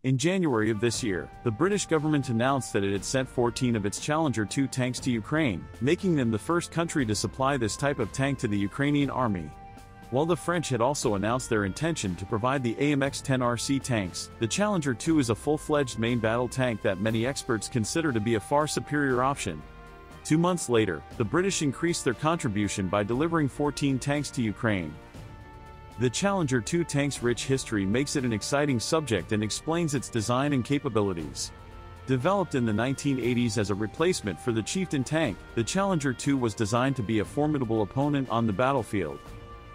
In January of this year, the British government announced that it had sent 14 of its Challenger 2 tanks to Ukraine, making them the first country to supply this type of tank to the Ukrainian army. While the French had also announced their intention to provide the AMX-10RC tanks, the Challenger 2 is a full-fledged main battle tank that many experts consider to be a far superior option. 2 months later, the British increased their contribution by delivering 14 tanks to Ukraine. The Challenger 2 tank's rich history makes it an exciting subject and explains its design and capabilities. Developed in the 1980s as a replacement for the Chieftain tank, the Challenger 2 was designed to be a formidable opponent on the battlefield.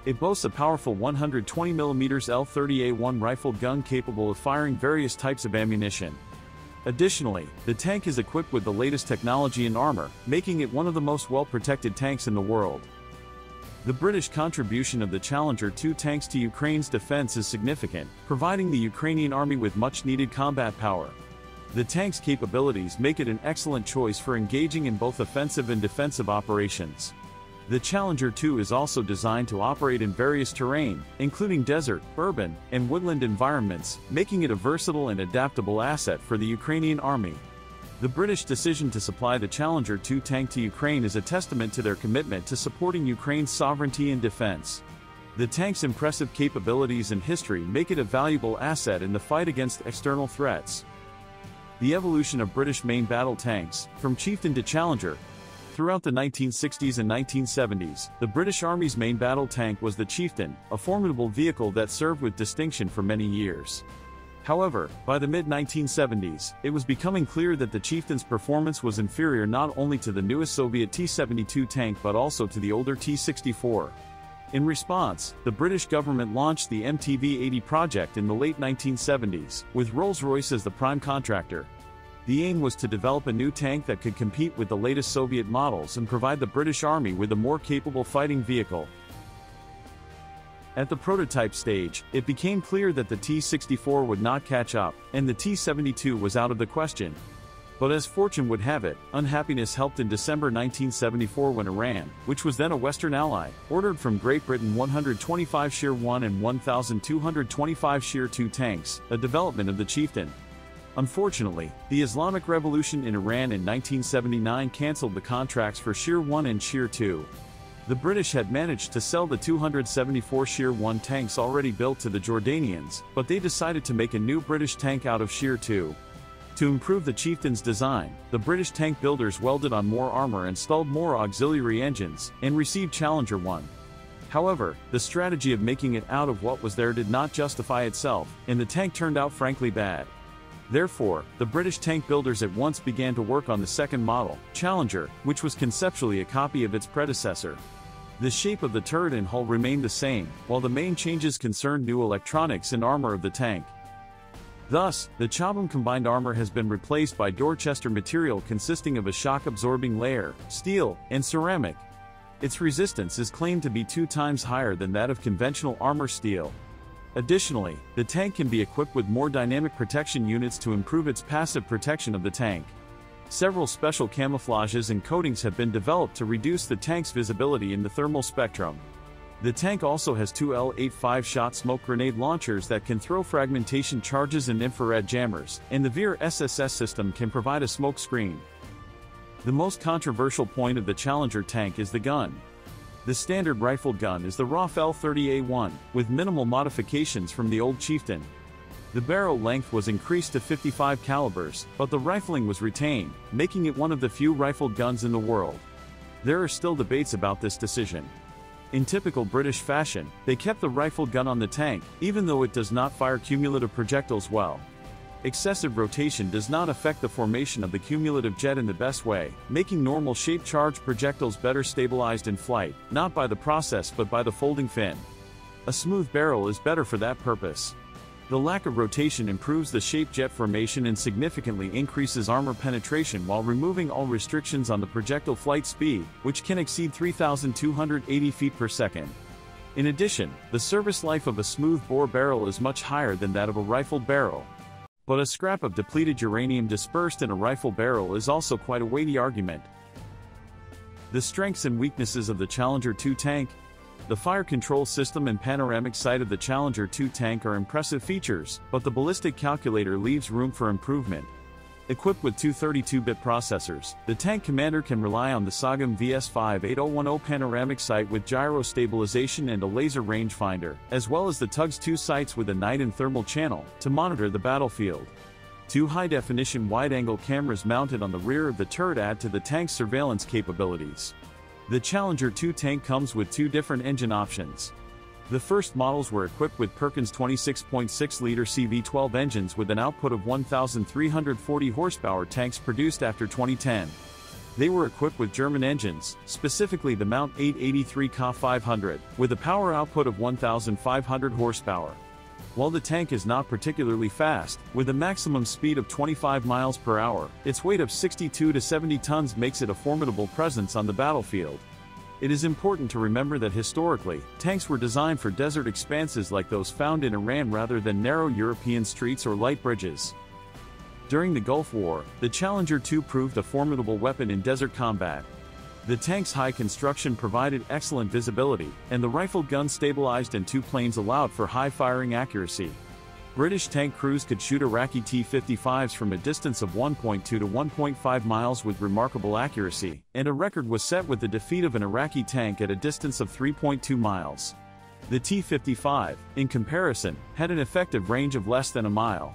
It boasts a powerful 120mm L30A1 rifled gun capable of firing various types of ammunition. Additionally, the tank is equipped with the latest technology and armor, making it one of the most well-protected tanks in the world. The British contribution of the Challenger 2 tanks to Ukraine's defense is significant, providing the Ukrainian army with much-needed combat power. The tank's capabilities make it an excellent choice for engaging in both offensive and defensive operations. The Challenger 2 is also designed to operate in various terrain, including desert, urban, and woodland environments, making it a versatile and adaptable asset for the Ukrainian army. The British decision to supply the Challenger 2 tank to Ukraine is a testament to their commitment to supporting Ukraine's sovereignty and defense. The tank's impressive capabilities and history make it a valuable asset in the fight against external threats. The evolution of British main battle tanks, from Chieftain to Challenger. Throughout the 1960s and 1970s, the British Army's main battle tank was the Chieftain, a formidable vehicle that served with distinction for many years. However, by the mid-1970s, it was becoming clear that the Chieftain's performance was inferior not only to the newest Soviet T-72 tank but also to the older T-64. In response, the British government launched the MTV-80 project in the late 1970s, with Rolls-Royce as the prime contractor. The aim was to develop a new tank that could compete with the latest Soviet models and provide the British Army with a more capable fighting vehicle. At the prototype stage, it became clear that the T-64 would not catch up, and the T-72 was out of the question. But as fortune would have it, unhappiness helped in December 1974 when Iran, which was then a Western ally, ordered from Great Britain 125 Shear 1 and 1,225 Shear 2 tanks, a development of the Chieftain. Unfortunately, the Islamic Revolution in Iran in 1979 cancelled the contracts for Shear 1 and Shear 2. The British had managed to sell the 274 Shear 1 tanks already built to the Jordanians, but they decided to make a new British tank out of Shear 2. To improve the Chieftain's design, the British tank builders welded on more armor, installed more auxiliary engines, and received Challenger 1. However, the strategy of making it out of what was there did not justify itself, and the tank turned out frankly bad. Therefore, the British tank builders at once began to work on the second model, Challenger, which was conceptually a copy of its predecessor. The shape of the turret and hull remained the same, while the main changes concerned new electronics and armor of the tank. Thus, the Chobham combined armor has been replaced by Dorchester material consisting of a shock-absorbing layer, steel, and ceramic. Its resistance is claimed to be 2 times higher than that of conventional armor steel. Additionally, the tank can be equipped with more dynamic protection units to improve its passive protection of the tank. Several special camouflages and coatings have been developed to reduce the tank's visibility in the thermal spectrum. The tank also has 2 L85-shot smoke grenade launchers that can throw fragmentation charges and infrared jammers, and the Veer SSS system can provide a smoke screen. The most controversial point of the Challenger tank is the gun. The standard rifled gun is the ROF L30A1, with minimal modifications from the old Chieftain. The barrel length was increased to 55 calibers, but the rifling was retained, making it one of the few rifled guns in the world. There are still debates about this decision. In typical British fashion, they kept the rifled gun on the tank, even though it does not fire cumulative projectiles well. Excessive rotation does not affect the formation of the cumulative jet in the best way, making normal-shaped charged projectiles better stabilized in flight, not by the process but by the folding fin. A smooth barrel is better for that purpose. The lack of rotation improves the shape jet formation and significantly increases armor penetration while removing all restrictions on the projectile flight speed, which can exceed 3,280 feet per second. In addition, the service life of a smooth-bore barrel is much higher than that of a rifled barrel. But a scrap of depleted uranium dispersed in a rifle barrel is also quite a weighty argument. The strengths and weaknesses of the Challenger 2 tank. The fire control system and panoramic sight of the Challenger 2 tank are impressive features, but the ballistic calculator leaves room for improvement. Equipped with two 32-bit processors, the tank commander can rely on the Sagam VS58010 panoramic sight with gyro stabilization and a laser rangefinder, as well as the TUG's two sights with a night and thermal channel, to monitor the battlefield. Two high-definition wide-angle cameras mounted on the rear of the turret add to the tank's surveillance capabilities. The Challenger 2 tank comes with two different engine options. The first models were equipped with Perkins 26.6-liter CV12 engines with an output of 1,340 horsepower tanks produced after 2010. They were equipped with German engines, specifically the Mount 883 K500, with a power output of 1,500 horsepower. While the tank is not particularly fast, with a maximum speed of 25 miles per hour, its weight of 62 to 70 tons makes it a formidable presence on the battlefield. It is important to remember that historically, tanks were designed for desert expanses like those found in Iran rather than narrow European streets or light bridges. During the Gulf War, the Challenger 2 proved a formidable weapon in desert combat. The tank's high construction provided excellent visibility, and the rifled gun stabilized and two planes allowed for high firing accuracy. British tank crews could shoot Iraqi T-55s from a distance of 1.2 to 1.5 miles with remarkable accuracy, and a record was set with the defeat of an Iraqi tank at a distance of 3.2 miles. The T-55, in comparison, had an effective range of less than a mile.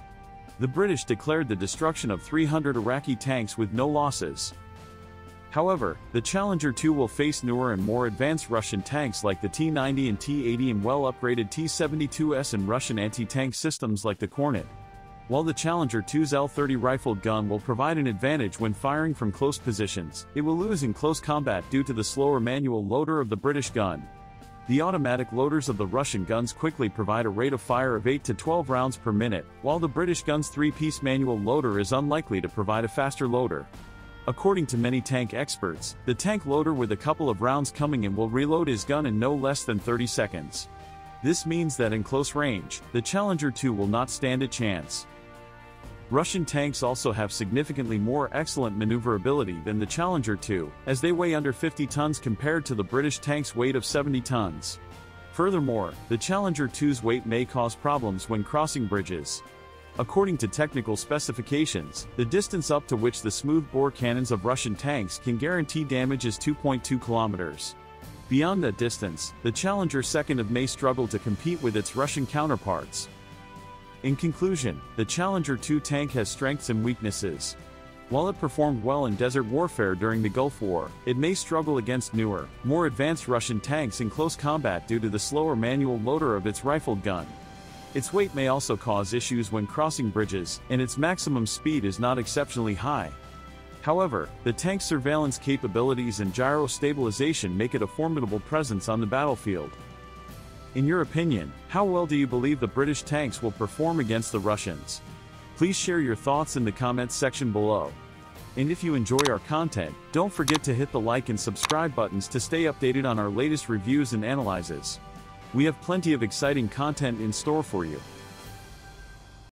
The British declared the destruction of 300 Iraqi tanks with no losses. However, the Challenger 2 will face newer and more advanced Russian tanks like the T-90 and T-80 and well-upgraded T-72s and Russian anti-tank systems like the Kornet. While the Challenger 2's L-30 rifled gun will provide an advantage when firing from close positions, it will lose in close combat due to the slower manual loader of the British gun. The automatic loaders of the Russian guns quickly provide a rate of fire of 8 to 12 rounds per minute, while the British gun's three-piece manual loader is unlikely to provide a faster loader. According to many tank experts, the tank loader with a couple of rounds coming in will reload his gun in no less than 30 seconds. This means that in close range, the Challenger 2 will not stand a chance. Russian tanks also have significantly more excellent maneuverability than the Challenger 2, as they weigh under 50 tons compared to the British tank's weight of 70 tons. Furthermore, the Challenger 2's weight may cause problems when crossing bridges. According to technical specifications, the distance up to which the smoothbore cannons of Russian tanks can guarantee damage is 2.2 kilometers. Beyond that distance, the Challenger 2 may struggle to compete with its Russian counterparts. In conclusion, the Challenger 2 tank has strengths and weaknesses. While it performed well in desert warfare during the Gulf War, it may struggle against newer, more advanced Russian tanks in close combat due to the slower manual loader of its rifled gun. Its weight may also cause issues when crossing bridges, and its maximum speed is not exceptionally high. However, the tank's surveillance capabilities and gyro stabilization make it a formidable presence on the battlefield. In your opinion, how well do you believe the British tanks will perform against the Russians? Please share your thoughts in the comments section below. And if you enjoy our content, don't forget to hit the like and subscribe buttons to stay updated on our latest reviews and analyses. We have plenty of exciting content in store for you.